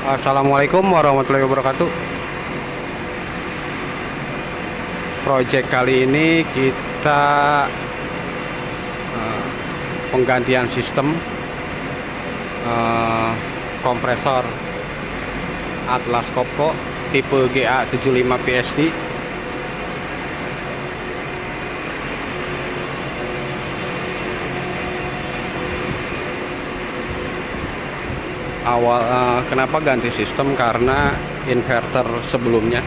Assalamualaikum warahmatullahi wabarakatuh. Project kali ini kita penggantian sistem kompresor Atlas Copco tipe GA75 PSD. Kenapa ganti sistem? Karena inverter sebelumnya,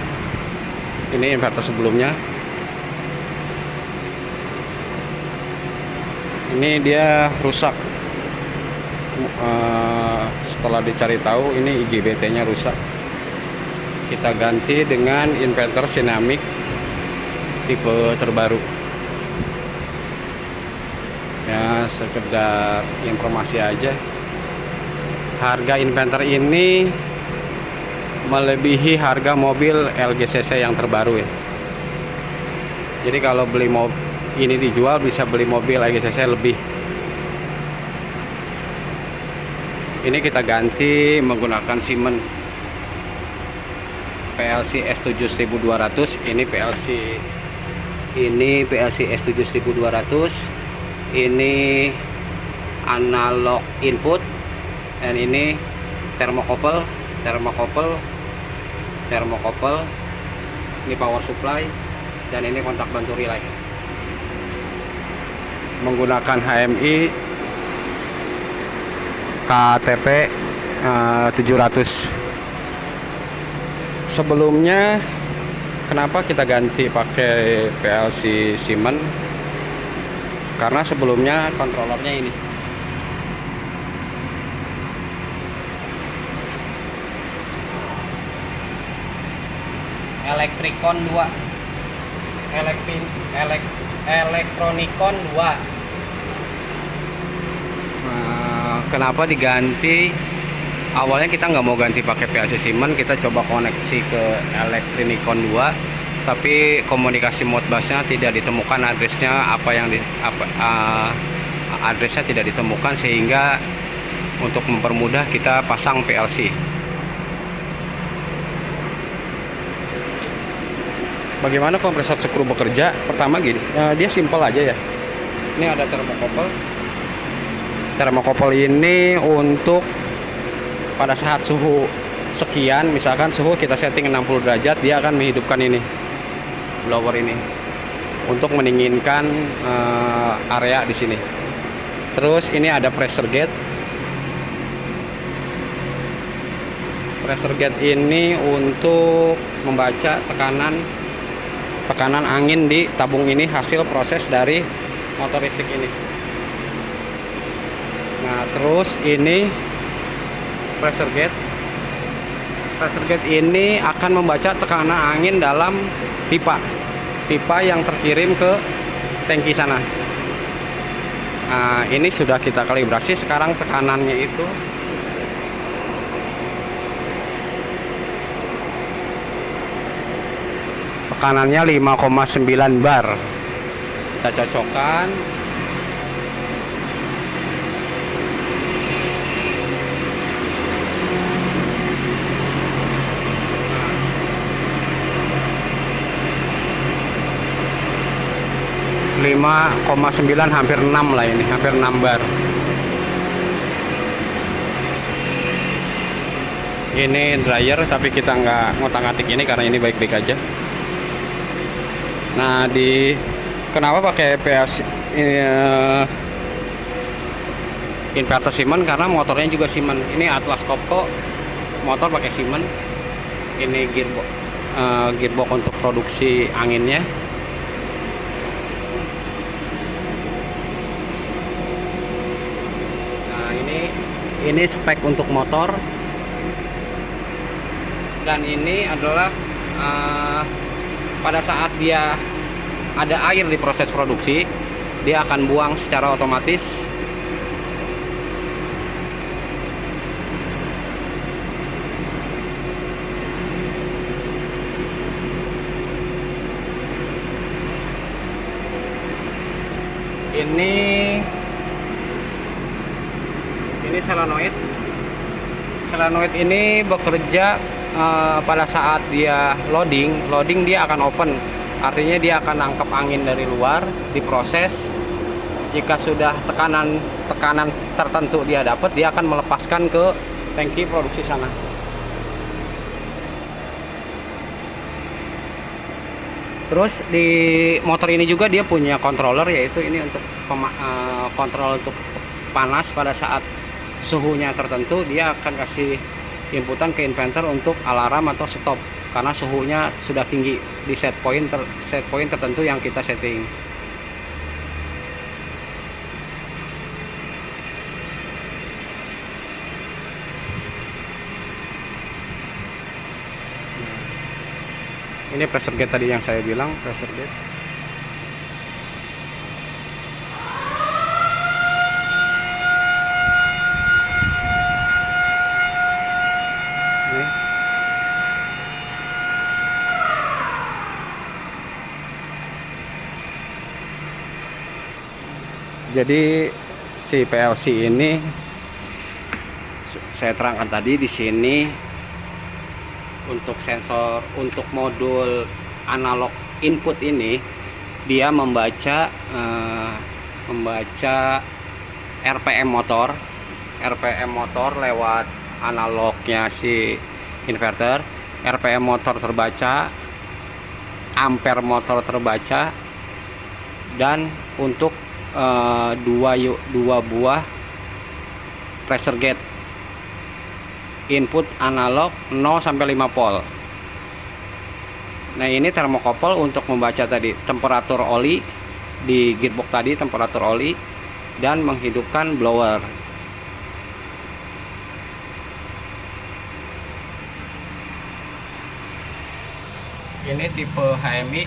ini dia rusak. Setelah dicari tahu, ini IGBT-nya rusak. Kita ganti dengan inverter Sinamic tipe terbaru. Ya, sekedar informasi aja. Harga inverter ini melebihi harga mobil LGCC yang terbaru ya. Jadi kalau beli mobil ini dijual, bisa beli mobil LGCC lebih. Ini kita ganti menggunakan Siemens PLC S7200. Ini PLC S7200. Ini analog input. Dan ini thermocouple. Ini power supply, dan ini kontak bantu relay. Menggunakan HMI KTP 700. Sebelumnya kenapa kita ganti pakai PLC Siemens? Karena sebelumnya kontrolernya ini. Electronicon 2. Kenapa diganti? Awalnya kita nggak mau ganti pakai PLC Siemens, kita coba koneksi ke Electronicon 2, tapi komunikasi modbusnya tidak ditemukan, addressnya addressnya tidak ditemukan, sehingga untuk mempermudah kita pasang PLC. Bagaimana kompresor skru bekerja? Pertama gini, dia simple aja ya. Ini ada thermocouple. Thermocouple ini untuk pada saat suhu sekian, misalkan suhu kita setting 60 derajat, dia akan menghidupkan ini, blower ini, untuk mendinginkan area di sini. Terus ini ada pressure gauge. Pressure gauge ini untuk membaca tekanan angin di tabung ini, hasil proses dari motor listrik ini. Nah, terus ini pressure gauge. Pressure gauge ini akan membaca tekanan angin dalam pipa yang terkirim ke tangki sana. Nah, ini sudah kita kalibrasi. Sekarang tekanannya itu tekanannya 5,9 bar. Kita cocokkan. .9 hampir 6 lah, ini hampir 6 bar. Ini dryer, tapi kita nggak ngotak-ngatik ini karena ini baik-baik aja. Nah, kenapa pakai PLC inverter Siemens? Karena motornya juga Siemens. Ini Atlas Copco, motor pakai Siemens. Ini gearbox untuk produksi anginnya. Nah, ini spek untuk motor. Dan ini adalah pada saat dia ada air di proses produksi, dia akan buang secara otomatis. Ini solenoid Solenoid ini bekerja pada saat dia loading dia akan open, artinya dia akan nangkep angin dari luar, diproses. Jika sudah tekanan tertentu dia dapat, dia akan melepaskan ke tangki produksi sana. Terus di motor ini juga dia punya controller, yaitu ini untuk kontrol untuk panas. Pada saat suhunya tertentu dia akan kasih inputan ke inverter untuk alarm atau stop karena suhunya sudah tinggi di set point tertentu yang kita setting. Ini pressure gauge tadi yang saya bilang, pressure gauge. Ini. Jadi si PLC ini saya terangkan tadi di sini. Untuk sensor, untuk modul analog input ini dia membaca RPM motor lewat analognya si inverter. RPM motor terbaca, ampere motor terbaca, dan untuk dua buah pressure gauge input analog 0 sampai 5 volt. Nah, ini termokouple untuk membaca tadi temperatur oli di gearbox tadi, temperatur oli, dan menghidupkan blower. Ini tipe HMI.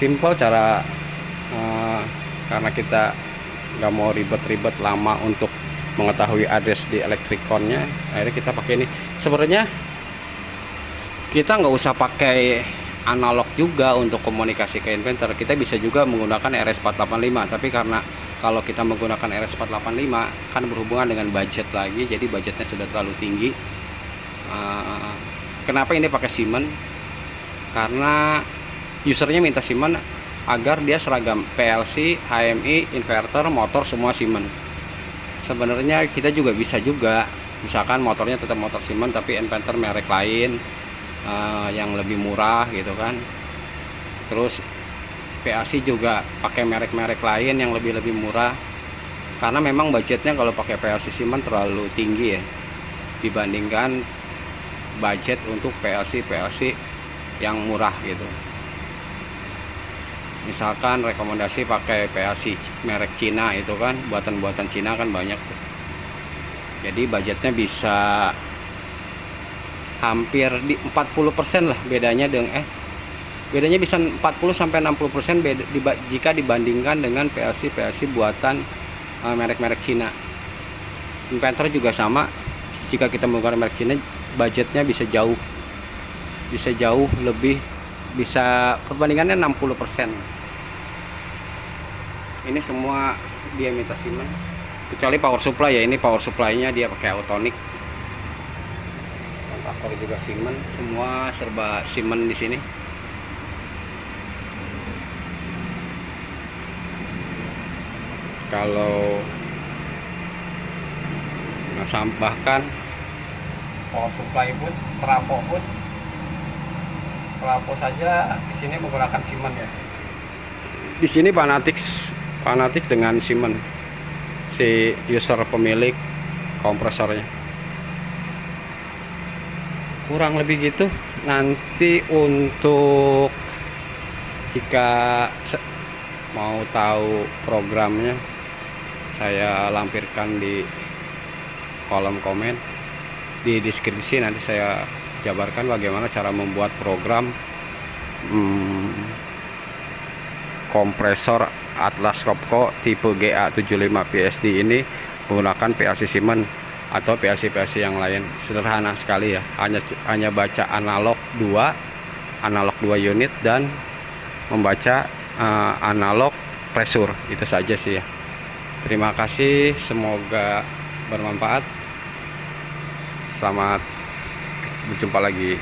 Simple cara karena kita nggak mau ribet-ribet lama untuk mengetahui address di elektrikonnya, akhirnya kita pakai ini. Sebenarnya kita nggak usah pakai analog juga untuk komunikasi ke inverter, kita bisa juga menggunakan RS485. Tapi karena kalau kita menggunakan RS485 kan berhubungan dengan budget lagi, jadi budgetnya sudah terlalu tinggi. Kenapa ini pakai Siemens? Karena usernya minta Siemens agar dia seragam PLC, HMI, inverter, motor semua Siemens. Sebenarnya kita juga bisa juga, misalkan motornya tetap motor Siemens tapi inverter merek lain yang lebih murah gitu kan. Terus PLC juga pakai merek-merek lain yang lebih murah. Karena memang budgetnya kalau pakai PLC Siemens terlalu tinggi ya, dibandingkan budget untuk PLC yang murah gitu. Misalkan rekomendasi pakai PLC merek Cina itu kan, buatan Cina kan banyak tuh. Jadi budgetnya bisa hampir di 40% lah bedanya dengan bedanya bisa 40 sampai 60% jika dibandingkan dengan PLC buatan merek-merek Cina. Inverter juga sama, jika kita menggunakan merek Cina budgetnya bisa jauh lebih, bisa perbandingannya 60%. Ini semua dia minta Siemens, kecuali power supply ya. Ini power supply-nya dia pakai Autonic. Kontaktor juga Siemens, semua serba Siemens di sini. Kalau bahkan power supply pun, trafo saja di sini menggunakan Siemens ya. Di sini fanatik dengan Siemens, si user pemilik kompresornya. Kurang lebih gitu. Nanti untuk jika mau tahu programnya, saya lampirkan di kolom komen di deskripsi. Nanti saya jabarkan bagaimana cara membuat program kompresor Atlas Copco tipe GA75 PSD ini menggunakan PLC Siemens atau PLC yang lain. Sederhana sekali ya, hanya baca analog 2 unit dan membaca analog pressure. Itu saja sih ya. Terima kasih, semoga bermanfaat. Selamat berjumpa lagi.